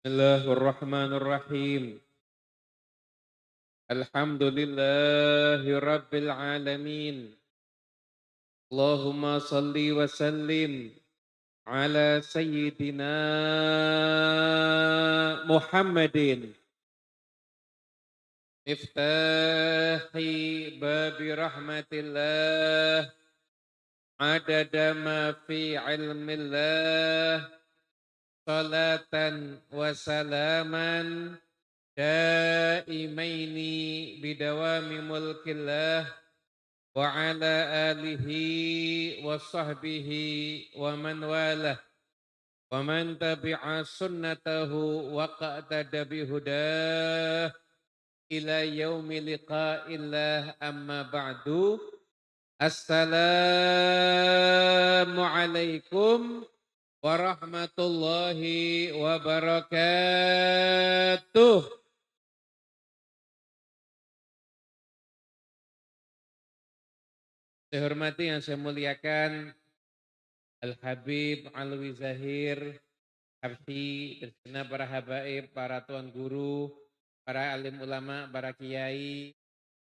Bismillahirrahmanirrahim. Alhamdulillahi rabbil alamin. Allahumma salli wa sallim ala sayyidina Muhammadin. Miftahi babi rahmatillah. Adada ma fi ilmillah. Salatan wa salaman. Daimaini bidawami mulkillah wa ala alihi wa sahbihi wa man walah wa man tabi'a sunnatahu wa qa'tada bihudah ila yaumi liqa'illah amma ba'du. Assalamu alaikum warahmatullahi wabarakatuh. Saya hormati yang saya muliakan Al-Habib Alwi Zahir, Habsi, dan segenap para habaib, para tuan guru, para alim ulama, para kiai,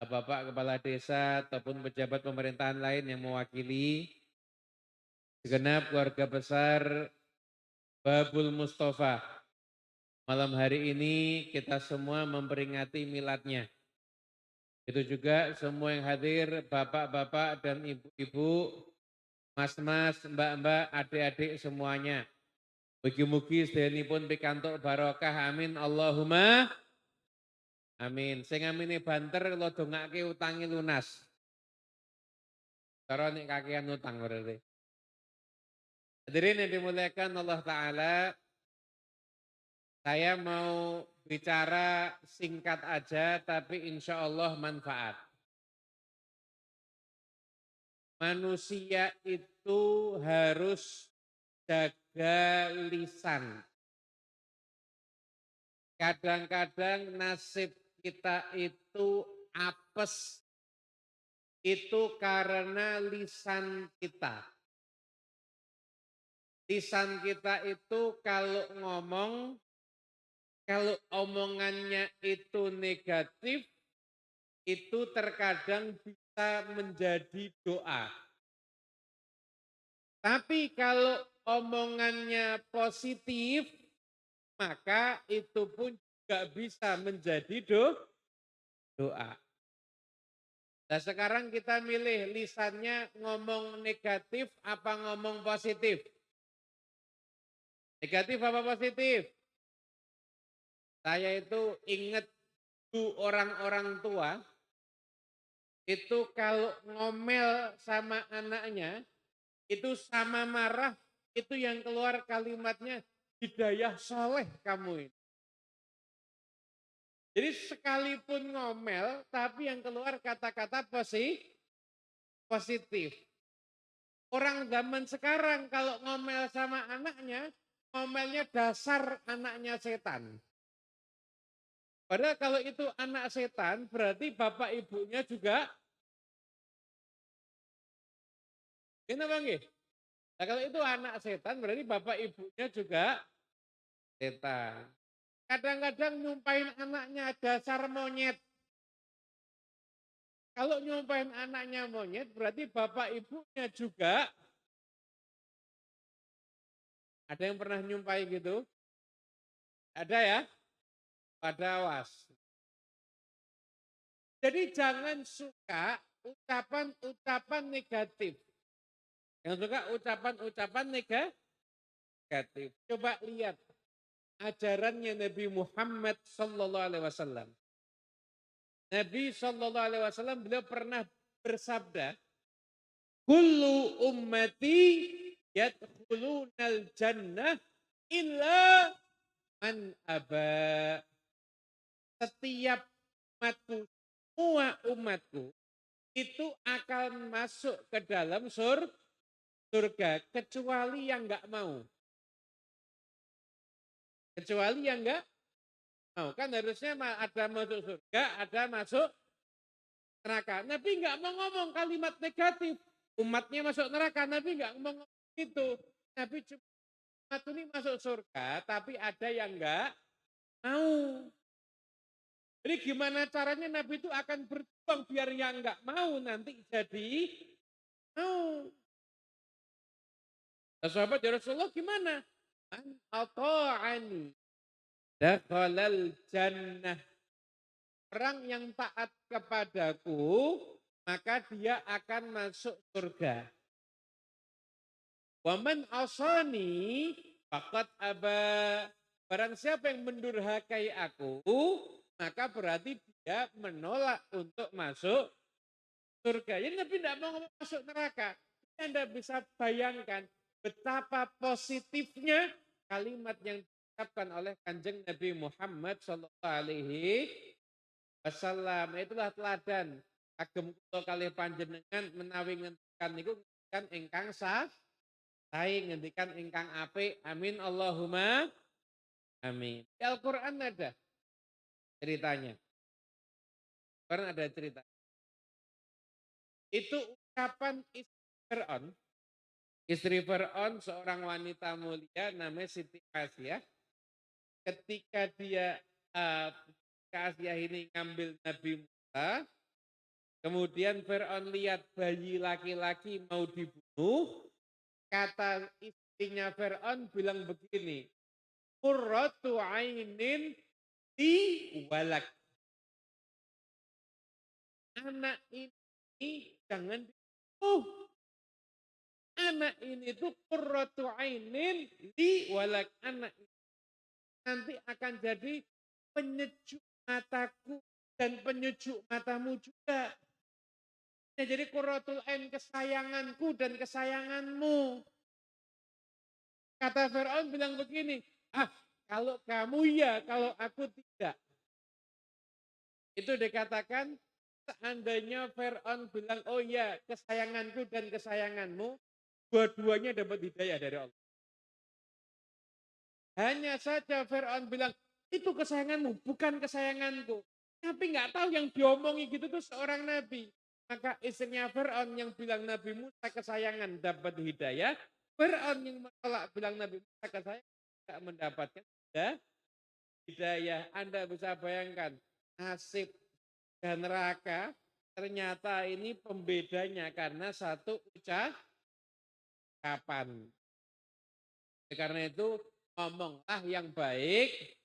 bapak kepala desa, ataupun pejabat pemerintahan lain yang mewakili segenap keluarga besar Babul Mustafa. Malam hari ini kita semua memperingati miladnya. Itu juga semua yang hadir, bapak-bapak dan ibu-ibu, mas-mas, mbak-mbak, adik-adik semuanya. Mugi-mugi sedayanipun pikantuk barokah, amin Allahumma amin. Sing amine banter kula dongake utangi lunas. Cara nek kakean utang berarti. Hadirin yang dimuliakan Allah Ta'ala, saya mau bicara singkat aja tapi insya Allah manfaat. Manusia itu harus jaga lisan. Kadang-kadang nasib kita itu apes, itu karena lisan kita. Lisan kita itu kalau ngomong, kalau omongannya itu negatif, itu terkadang bisa menjadi doa. Tapi kalau omongannya positif, maka itu pun juga bisa menjadi doa. Nah sekarang kita milih lisannya ngomong negatif apa ngomong positif? Negatif apa positif? Saya itu ingat orang-orang tua itu kalau ngomel sama anaknya itu sama marah itu yang keluar kalimatnya hidayah soleh kamu ini. Jadi sekalipun ngomel tapi yang keluar kata-kata positif. Orang zaman sekarang kalau ngomel sama anaknya, ngomelnya dasar anaknya setan. Padahal kalau itu anak setan berarti bapak ibunya juga kenapa nggih? Nah, kalau itu anak setan berarti bapak ibunya juga setan. Kadang-kadang nyumpahin anaknya dasar monyet. Kalau nyumpahin anaknya monyet berarti bapak ibunya juga. Ada yang pernah nyumpahi gitu? Ada ya? Pada awas. Jadi jangan suka ucapan-ucapan negatif. Yang suka ucapan-ucapan negatif. Coba lihat ajarannya Nabi Muhammad sallallahu alaihi wasallam. Nabi sallallahu alaihi wasallam beliau pernah bersabda, "Kullu ummati yadkhulunal jannah illa man aba." Setiap umatku, semua umatku itu akan masuk ke dalam surga kecuali yang enggak mau. Kecuali yang enggak mau. Kan harusnya ada masuk surga, ada masuk neraka. Nabi enggak mau ngomong kalimat negatif. Umatnya masuk neraka, Nabi enggak mau ngomong itu. Nabi cuma umat ini masuk surga, tapi ada yang enggak mau. Jadi gimana caranya Nabi itu akan berjuang biar yang enggak mau nanti jadi mau. Nah, sahabat ya Rasulullah gimana? Man ata'ani dakhalal jannah. Orang yang taat kepadaku, maka dia akan masuk surga. Waman asani faqad aba. Barang siapa yang mendurhakai aku, maka berarti dia menolak untuk masuk surga. Jadi Nabi tidak mau masuk neraka. Anda bisa bayangkan betapa positifnya kalimat yang diucapkan oleh Kanjeng Nabi Muhammad SAW. Itulah teladan agem kula kalih panjenengan menawi ngendikan niku kan ingkang sah, sae ngendikan ingkang apik. Amin Allahumma amin. Di Al-Qur'an ada ceritanya. Karena ada cerita. Itu ucapan istri Fir'aun. Istri Fir'aun seorang wanita mulia namanya Siti Asyah. Ketika dia Asyah ini ngambil Nabi Musa, kemudian Fir'aun lihat bayi laki-laki mau dibunuh, kata istrinya Fir'aun bilang begini, qurratu ainin di walak. Anak ini jangan dibunuh. Anak ini tuh qurratu ainin di walak. Anak ini nanti akan jadi penyejuk mataku dan penyejuk matamu juga. Ya, jadi qurratul ain kesayanganku dan kesayanganmu. Kata Fir'aun bilang begini, kalau kamu ya, kalau aku tidak. Itu dikatakan seandainya Fir'aun bilang, oh ya kesayanganku dan kesayanganmu, dua-duanya dapat hidayah dari Allah. Hanya saja Fir'aun bilang, itu kesayanganmu, bukan kesayanganku. Tapi nggak tahu yang diomongi gitu tuh seorang nabi. Maka istrinya Fir'aun yang bilang Nabi Musa kesayangan dapat hidayah. Fir'aun yang menolak bilang Nabi Musa kesayangan tidak mendapatkan hidayah. Anda bisa bayangkan nasib dan neraka ternyata ini pembedanya karena satu ucapan. Karena itu ngomonglah yang baik.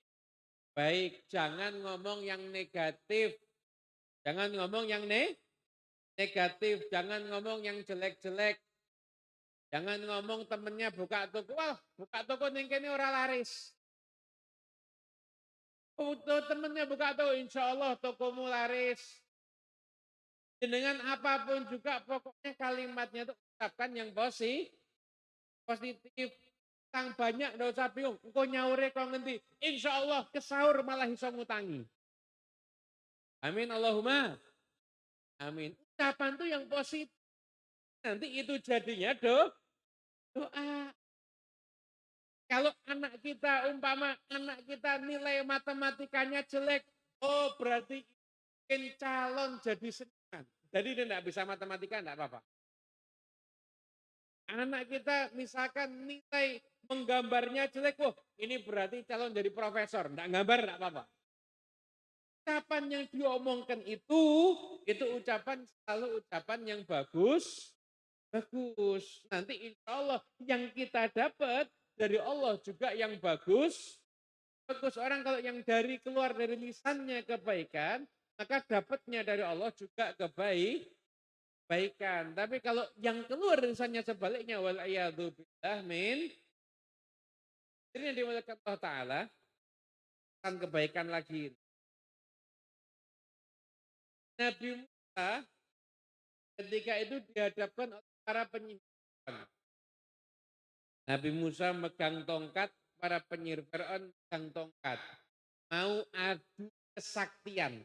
Jangan ngomong yang negatif. Jangan ngomong yang negatif. Jangan ngomong yang jelek-jelek. Jangan ngomong temennya buka toko. Wah, buka toko ning kene ora laris. Temennya buka toko, insya Allah tokomu laris. Dengan apapun juga pokoknya kalimatnya itu ucapkan yang positif. Tang banyak ndak usah bingung. Engko nyaure kok ngendi? Insya Allah kesaur malah iso ngutangi. Amin Allahumma. Amin. Ucapan itu yang positif. Nanti itu jadinya doa. Kalau anak kita umpama anak kita nilai matematikanya jelek, oh berarti ingin calon jadi seniman. Jadi dia tidak bisa matematika, tidak apa-apa. Anak kita misalkan nilai menggambarnya jelek, wah ini berarti calon jadi profesor. Tidak gambar, tidak apa-apa. Ucapan yang diomongkan itu ucapan selalu ucapan yang bagus. Nanti insya Allah yang kita dapat dari Allah juga yang bagus. Orang kalau yang keluar dari lisannya kebaikan, maka dapatnya dari Allah juga kebaikan. Tapi kalau yang keluar dari lisannya sebaliknya, wal'iyadzubillah min. Ini yang dimulakan Allah Ta'ala, kan kebaikan lagi. Nabi Musa ketika itu dihadapkan oleh para penyihir. Nabi Musa megang tongkat, para penyihir Fir'aun megang tongkat. Mau adu kesaktian.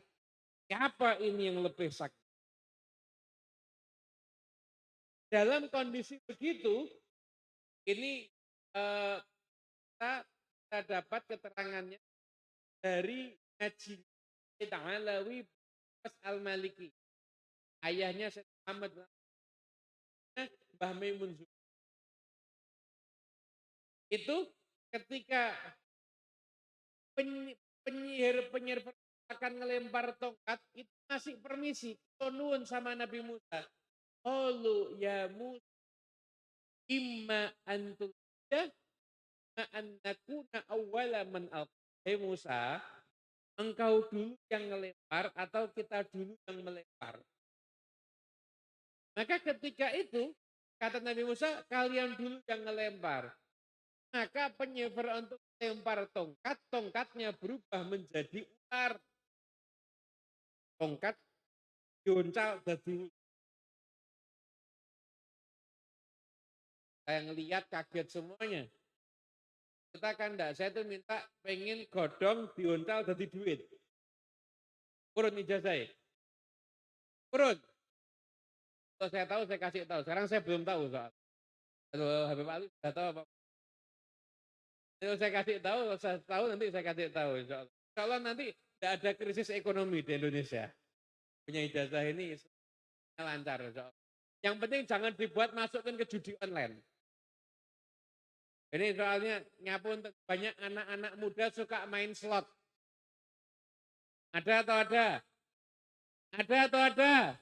Siapa ini yang lebih sakti? Dalam kondisi begitu, ini kita dapat keterangannya dari Haji Ta'alawi Al-Maliki. Ayahnya Syekh Muhammad Mbah Maimun. Itu ketika penyihir-penyihir akan ngelempar tongkat, itu ngasih permisi. Nuwun sama Nabi Musa. Qalu ya Musa imma antum ya ma an nakuna awwala man alqa. Hei Musa, engkau dulu yang melempar atau kita dulu yang melempar. Maka ketika itu kata Nabi Musa, kalian dulu yang melempar. Maka penyihir untuk melempar tongkat, tongkatnya berubah menjadi ular. Tongkat diuncal jadi saya ngelihat kaget semuanya. Kita kan enggak, saya tuh minta pengen godong diuncal jadi duit. Kurun ijazah. Kurun. Kalau saya tahu saya kasih tahu. Sekarang saya belum tahu soal. Kalau Habib Ali sudah tahu apa? Kalau saya kasih tahu, saya tahu nanti saya kasih tahu. Insya Allah nanti tidak ada krisis ekonomi di Indonesia. Punya ijazah ini lancar. Yang penting jangan dibuat masukkan ke judi online. Ini soalnya nyapun banyak anak-anak muda suka main slot. Ada atau ada? Ada atau ada?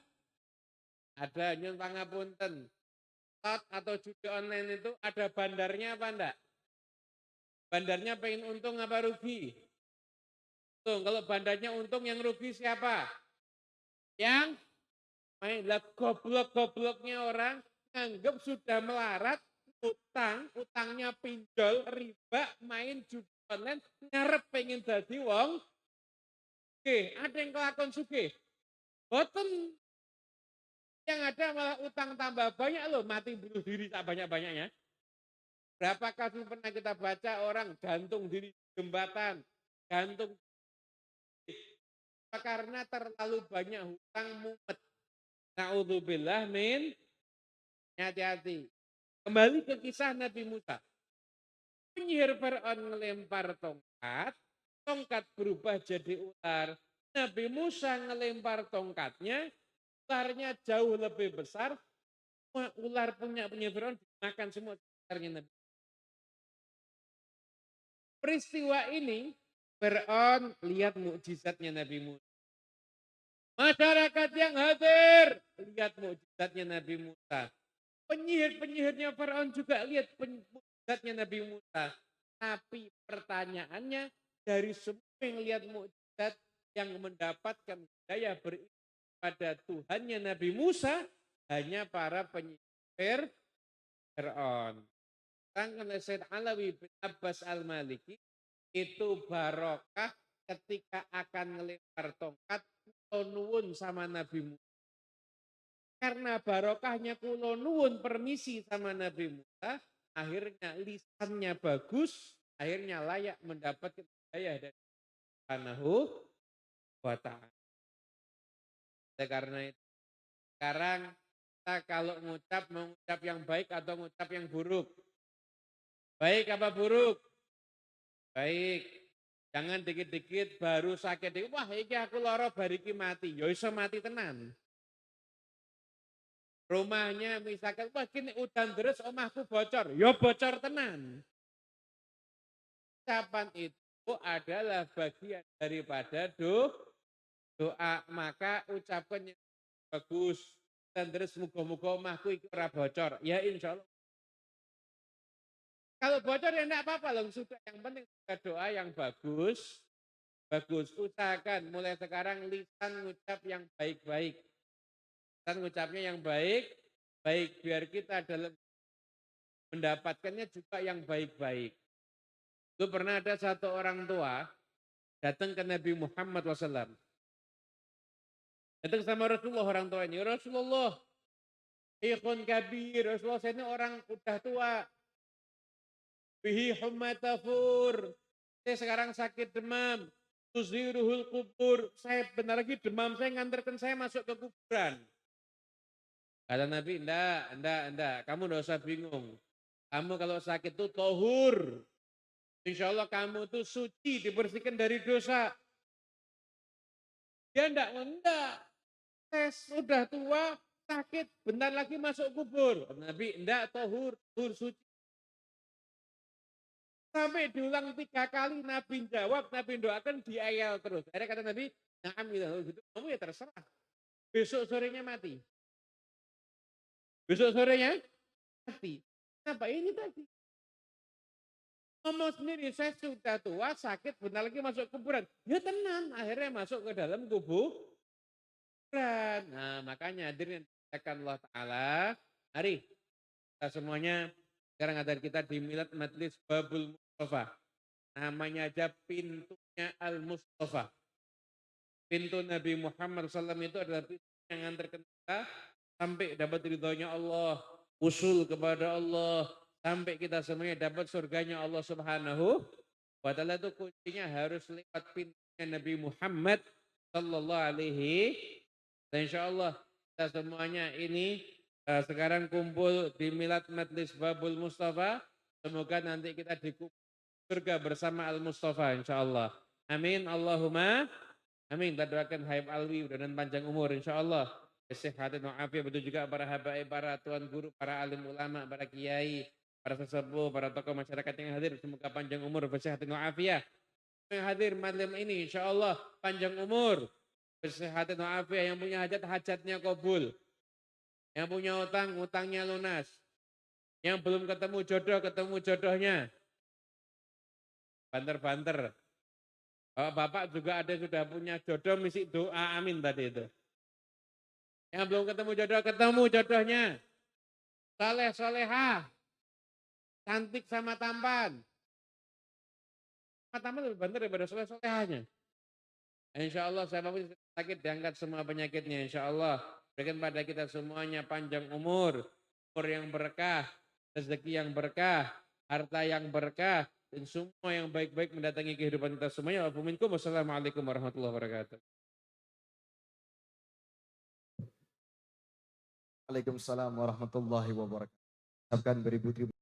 Ada, nyun pangapunten. Slot atau judi online itu ada bandarnya apa enggak? Bandarnya pengen untung apa rugi? Tuh, kalau bandarnya untung yang rugi siapa? Yang main. Lah goblok-gobloknya orang nganggap sudah melarat utangnya pinjol, riba, main judi online, ngarep pengen jadi wong. Oke, ada yang kelakon sugih. Boten. Yang ada malah utang tambah banyak loh, mati bunuh diri tak banyak-banyaknya. Berapa kasus pernah kita baca orang gantung diri di jembatan, gantung karena terlalu banyak hutang mumet. Na'udzubillah min, hati-hati. Kembali ke kisah Nabi Musa. Penyihir Fir'aun ngelempar tongkat, tongkat berubah jadi ular. Nabi Musa ngelempar tongkatnya, ularnya jauh lebih besar. Ular punya Fir'aun dimakan semua ularnya Nabi. Peristiwa ini Fir'aun lihat mukjizatnya Nabi Musa. Masyarakat yang hadir lihat mukjizatnya Nabi Musa. Penyihir-penyihirnya Fir'aun juga lihat mukjizatnya Nabi Musa. Tapi pertanyaannya dari semua yang lihat mukjizat yang mendapatkan daya beriman pada Tuhannya Nabi Musa hanya para penyihir Fir'aun. Oleh Said Alawi bin Abbas Al-Maliki itu barokah ketika akan ngelempar tongkat nuwun sama Nabi Musa. Karena barokahnya kulo nuwun permisi sama Nabi Musa, akhirnya lisannya bagus, akhirnya layak mendapatkan hidayah dari Subhanahu wa ta'ala. Karena itu sekarang kita kalau mengucap yang baik atau mengucap yang buruk? Baik apa buruk? Baik. Jangan dikit-dikit baru sakit. Wah iki aku lara bariki mati. Ya iso mati tenan. Rumahnya misalkan, wah kini udan deres omahku bocor. Ya bocor tenan. Ucapan itu adalah bagian daripada doa. Maka ucapkan yang bagus. Udan deres muga-muga omahku iki ora bocor. Ya insya Allah. Kalau bocor ya enggak apa-apa loh. Sudah yang penting doa yang bagus. Bagus. Usahakan mulai sekarang lisan ngucap yang baik-baik. Lisan ngucapnya yang baik. Baik biar kita dalam mendapatkannya juga yang baik-baik. Itu pernah ada satu orang tua datang ke Nabi Muhammad SAW. Datang sama Rasulullah orang tua ini. Rasulullah, ikhun kabir. Rasulullah saya ini orang udah tua. Bihi hummatafur. Saya sekarang sakit demam. Tuziruhul kubur. Saya benar lagi demam. Saya ngantarkan saya masuk ke kuburan. Kata Nabi, enggak. Kamu enggak usah bingung. Kamu kalau sakit itu tohur. Insya Allah kamu itu suci, dibersihkan dari dosa. Dia enggak. Saya sudah tua, sakit, bentar lagi masuk kubur. Nabi, enggak, tohur suci. Sampai diulang 3 kali Nabi jawab, Nabi doakan diayal terus. Akhirnya kata Nabi, "Na'am gitu, kamu ya terserah. Besok sorenya mati." Besok sorenya mati. Kenapa? Ini tadi. Ngomong sendiri, saya sudah tua, sakit, bentar lagi masuk kuburan. Ya tenang, akhirnya masuk ke dalam kuburan. Nah makanya hadirin Allah Ta'ala, mari kita semuanya, sekarang ada kita di Milad Majlis Babul Mustafa. Namanya aja pintunya Al-Mustafa. Pintu Nabi Muhammad SAW itu adalah pintu yang ngantar kita sampai dapat ridhonya Allah, usul kepada Allah, sampai kita semuanya dapat surganya Allah Subhanahu wa taala. Itu kuncinya harus lewat pintunya Nabi Muhammad sallallahu alaihi. Dan insyaallah kita semuanya ini sekarang kumpul di Milad Majlis Babul Mustafa. Semoga nanti kita di surga bersama Al-Mustafa insyaallah. Amin Allahumma amin. Kita doakan Habib Alwi dan panjang umur insyaallah. Kesehatan wa'afiat, betul juga para habaib, para tuan guru, para alim ulama, para kiai, para sesepuh, para tokoh masyarakat yang hadir. Semoga panjang umur, kesehatan wa'afiat. Yang hadir malam ini insyaallah panjang umur, kesehatan wa'afiat. Yang punya hajat, hajatnya kabul. Yang punya utang, utangnya lunas. Yang belum ketemu jodoh, ketemu jodohnya. Banter-banter. Bapak juga ada sudah punya jodoh, misi doa amin tadi itu. Yang belum ketemu jodoh, ketemu jodohnya. Saleh, soleha. Cantik sama tampan. Sama tampan lebih banter daripada soleh, solehanya. Insya Allah saya mau sakit diangkat semua penyakitnya. Insya Allah berikan pada kita semuanya panjang umur. Umur yang berkah. Rezeki yang berkah. Harta yang berkah. Dan semua yang baik-baik mendatangi kehidupan kita semuanya. Wassalamualaikum warahmatullahi wabarakatuh. Waalaikumsalam warahmatullahi wabarakatuh. Ucapkan beribu-ribu